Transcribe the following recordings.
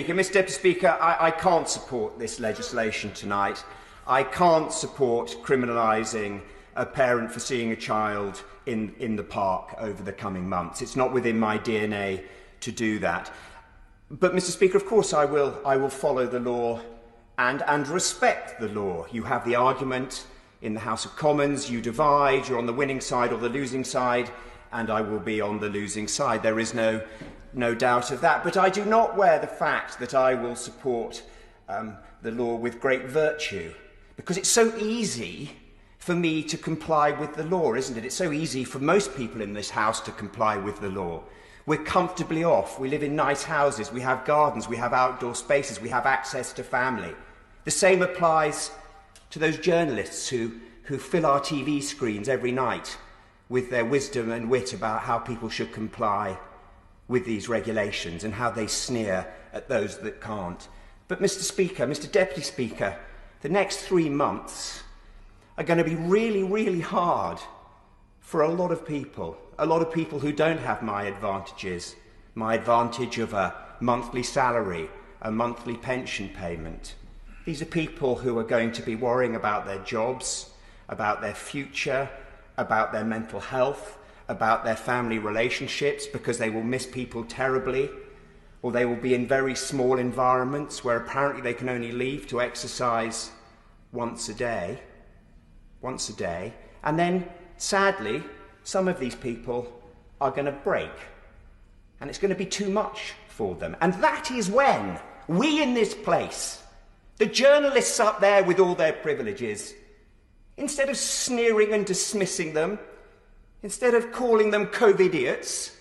Speaker. Mr Deputy Speaker, I can't support this legislation tonight. I can't support criminalising a parent for seeing a child in the park over the coming months. It's not within my DNA to do that. But, Mr Speaker, of course I will follow the law and respect the law. You have the argument in the House of Commons, you divide, you're on the winning side or the losing side, and I will be on the losing side. There is no doubt of that. But I do not wear the fact that I will support the law with great virtue, because it's so easy for me to comply with the law, isn't it? It's so easy for most people in this House to comply with the law. We're comfortably off. We live in nice houses. We have gardens. We have outdoor spaces. We have access to family. The same applies to those journalists who fill our TV screens every night with their wisdom and wit about how people should comply with these regulations and how they sneer at those that can't. But Mr Speaker, Mr Deputy Speaker, the next 3 months are going to be really, really hard for a lot of people who don't have my advantages, my advantage of a monthly salary, a monthly pension payment. These are people who are going to be worrying about their jobs, about their future, about their mental health, about their family relationships, because they will miss people terribly, or they will be in very small environments where apparently they can only leave to exercise once a day, and then, sadly, some of these people are going to break, and it's going to be too much for them. And that is when we in this place, the journalists up there with all their privileges, instead of sneering and dismissing them, instead of calling them COVIDiots,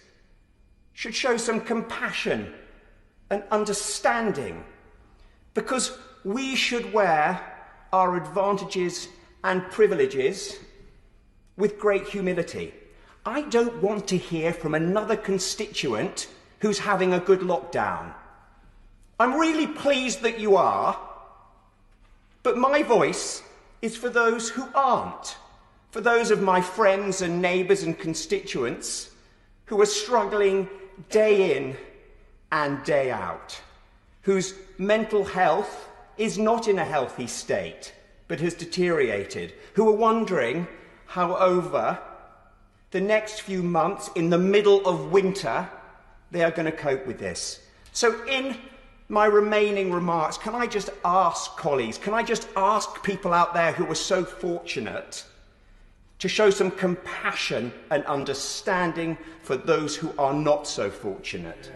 should show some compassion and understanding, because we should wear our advantages and privileges with great humility. I don't want to hear from another constituent who's having a good lockdown. I'm really pleased that you are, but my voice is for those who aren't, for those of my friends and neighbours and constituents who are struggling day in and day out, whose mental health is not in a healthy state, but has deteriorated, who are wondering how over the next few months, in the middle of winter, they are going to cope with this. So in my remaining remarks, can I just ask colleagues, can I just ask people out there who were so fortunate to show some compassion and understanding for those who are not so fortunate?